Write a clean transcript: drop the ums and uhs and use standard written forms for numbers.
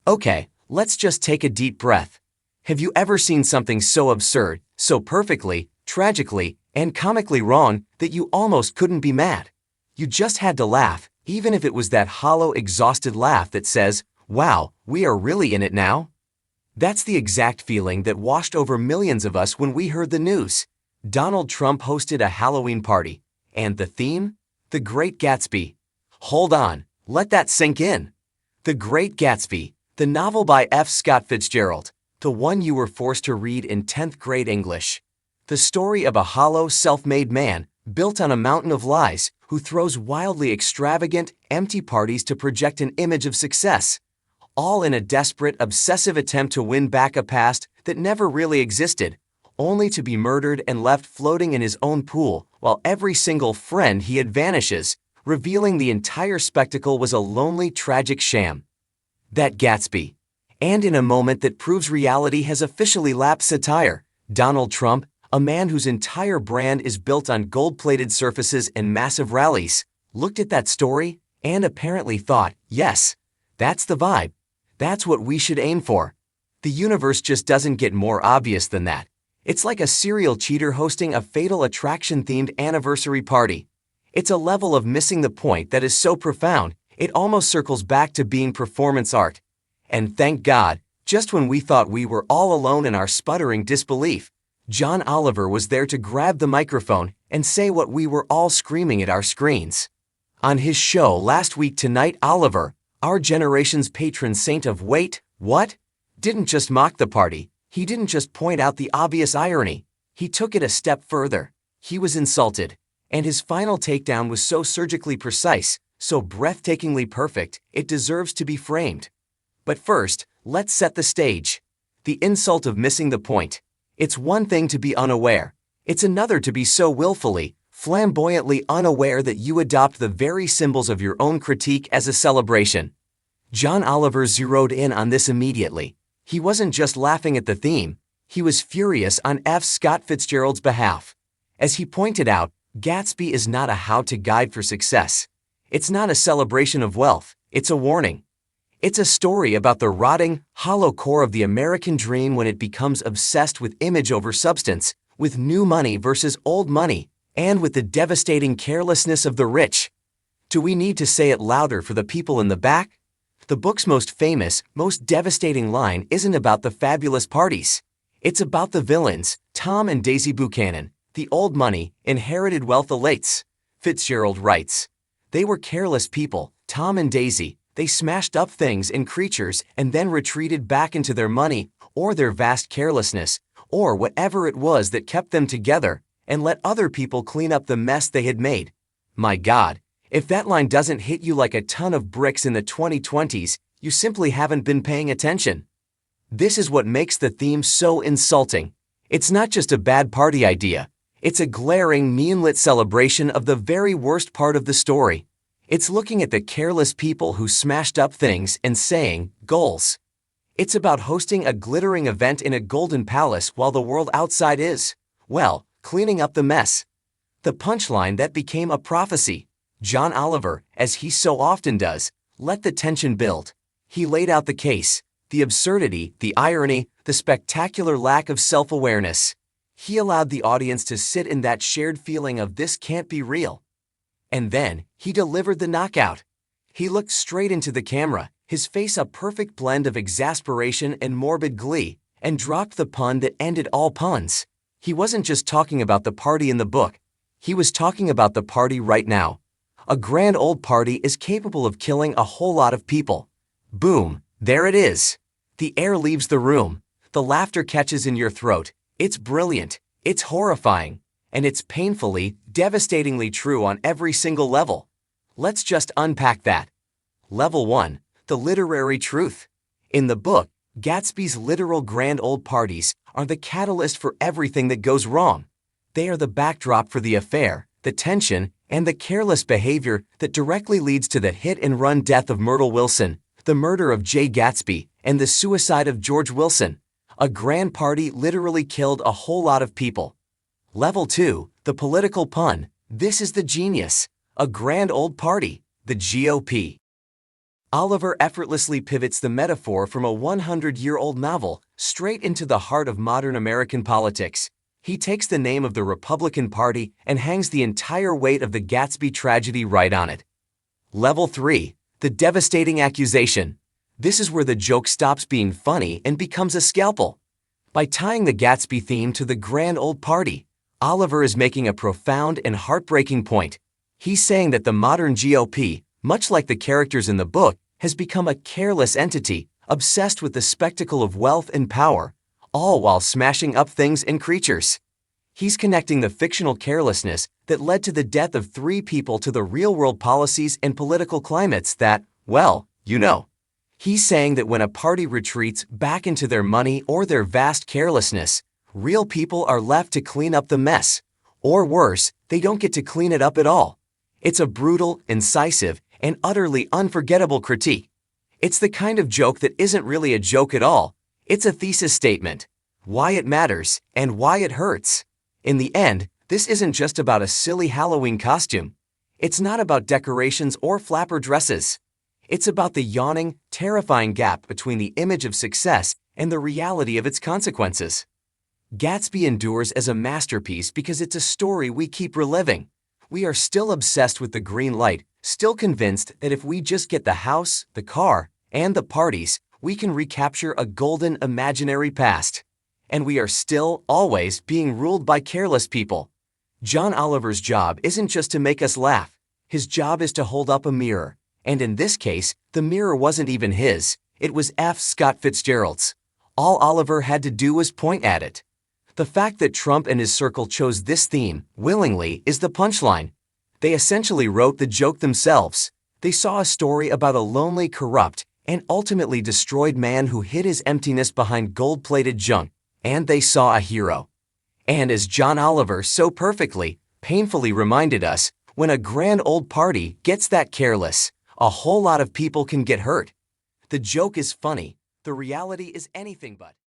Okay, let's just take a deep breath. Have you ever seen something so absurd, so perfectly, tragically, and comically wrong that you almost couldn't be mad? You just had to laugh, even if it was that hollow, exhausted laugh that says, "Wow, we are really in it now?" That's the exact feeling that washed over millions of us when we heard the news. Donald Trump hosted a Halloween party. And the theme? The Great Gatsby. Hold on, let that sink in. The Great Gatsby, the novel by F. Scott Fitzgerald, the one you were forced to read in 10th grade English. The story of a hollow, self-made man, built on a mountain of lies, who throws wildly extravagant, empty parties to project an image of success. All in a desperate, obsessive attempt to win back a past that never really existed, only to be murdered and left floating in his own pool while every single friend he had vanishes, revealing the entire spectacle was a lonely, tragic sham. That Gatsby. And in a moment that proves reality has officially lapped satire, Donald Trump, a man whose entire brand is built on gold-plated surfaces and massive rallies, looked at that story and apparently thought, yes, that's the vibe. That's what we should aim for. The universe just doesn't get more obvious than that. It's like a serial cheater hosting a Fatal Attraction-themed anniversary party. It's a level of missing the point that is so profound, it almost circles back to being performance art. And thank God, just when we thought we were all alone in our sputtering disbelief, John Oliver was there to grab the microphone and say what we were all screaming at our screens. On his show last week Tonight, Oliver, our generation's patron saint of wait, what? Didn't just mock the party, he didn't just point out the obvious irony, he took it a step further. He was insulted, and his final takedown was so surgically precise, so breathtakingly perfect, it deserves to be framed. But first, let's set the stage. The insult of missing the point. It's one thing to be unaware. It's another to be so willfully, flamboyantly unaware that you adopt the very symbols of your own critique as a celebration. John Oliver zeroed in on this immediately. He wasn't just laughing at the theme, he was furious on F. Scott Fitzgerald's behalf. As he pointed out, Gatsby is not a how-to guide for success. It's not a celebration of wealth, it's a warning. It's a story about the rotting, hollow core of the American dream when it becomes obsessed with image over substance, with new money versus old money, and with the devastating carelessness of the rich. Do we need to say it louder for the people in the back? The book's most famous, most devastating line isn't about the fabulous parties. It's about the villains, Tom and Daisy Buchanan, the old money, inherited wealth elites. Fitzgerald writes, "They were careless people, Tom and Daisy. They smashed up things and creatures and then retreated back into their money, or their vast carelessness, or whatever it was that kept them together, and let other people clean up the mess they had made." My God, if that line doesn't hit you like a ton of bricks in the 2020s, you simply haven't been paying attention. This is what makes the theme so insulting. It's not just a bad party idea. It's a glaring, mean-lit celebration of the very worst part of the story. It's looking at the careless people who smashed up things and saying, goals. It's about hosting a glittering event in a golden palace while the world outside is, well, cleaning up the mess. The punchline that became a prophecy. John Oliver, as he so often does, let the tension build. He laid out the case, the absurdity, the irony, the spectacular lack of self-awareness. He allowed the audience to sit in that shared feeling of this can't be real. And then, he delivered the knockout. He looked straight into the camera, his face a perfect blend of exasperation and morbid glee, and dropped the pun that ended all puns. He wasn't just talking about the party in the book. He was talking about the party right now. A grand old party is capable of killing a whole lot of people. Boom, there it is. The air leaves the room. The laughter catches in your throat. It's brilliant. It's horrifying. And it's painfully, devastatingly true on every single level. Let's just unpack that. Level 1. The literary truth. In the book, Gatsby's literal grand old parties are the catalyst for everything that goes wrong. They are the backdrop for the affair, the tension, and the careless behavior that directly leads to the hit-and-run death of Myrtle Wilson, the murder of Jay Gatsby, and the suicide of George Wilson. A grand party literally killed a whole lot of people. Level 2. The political pun. This is the genius. A grand old party. The GOP. Oliver effortlessly pivots the metaphor from a 100-year-old novel straight into the heart of modern American politics. He takes the name of the Republican Party and hangs the entire weight of the Gatsby tragedy right on it. Level 3. The devastating accusation. This is where the joke stops being funny and becomes a scalpel. By tying the Gatsby theme to the grand old party, Oliver is making a profound and heartbreaking point. He's saying that the modern GOP, much like the characters in the book, has become a careless entity, obsessed with the spectacle of wealth and power, all while smashing up things and creatures. He's connecting the fictional carelessness that led to the death of 3 people to the real-world policies and political climates that, well, you know. He's saying that when a party retreats back into their money or their vast carelessness, real people are left to clean up the mess. Or worse, they don't get to clean it up at all. It's a brutal, incisive, and utterly unforgettable critique. It's the kind of joke that isn't really a joke at all. It's a thesis statement. Why it matters, and why it hurts. In the end, this isn't just about a silly Halloween costume. It's not about decorations or flapper dresses. It's about the yawning, terrifying gap between the image of success and the reality of its consequences. Gatsby endures as a masterpiece because it's a story we keep reliving. We are still obsessed with the green light, still convinced that if we just get the house, the car, and the parties, we can recapture a golden imaginary past. And we are still, always, being ruled by careless people. John Oliver's job isn't just to make us laugh. His job is to hold up a mirror. And in this case, the mirror wasn't even his. It was F. Scott Fitzgerald's. All Oliver had to do was point at it. The fact that Trump and his circle chose this theme, willingly, is the punchline. They essentially wrote the joke themselves. They saw a story about a lonely, corrupt, and ultimately destroyed man who hid his emptiness behind gold-plated junk, and they saw a hero. And as John Oliver so perfectly, painfully reminded us, when a grand old party gets that careless, a whole lot of people can get hurt. The joke is funny. The reality is anything but.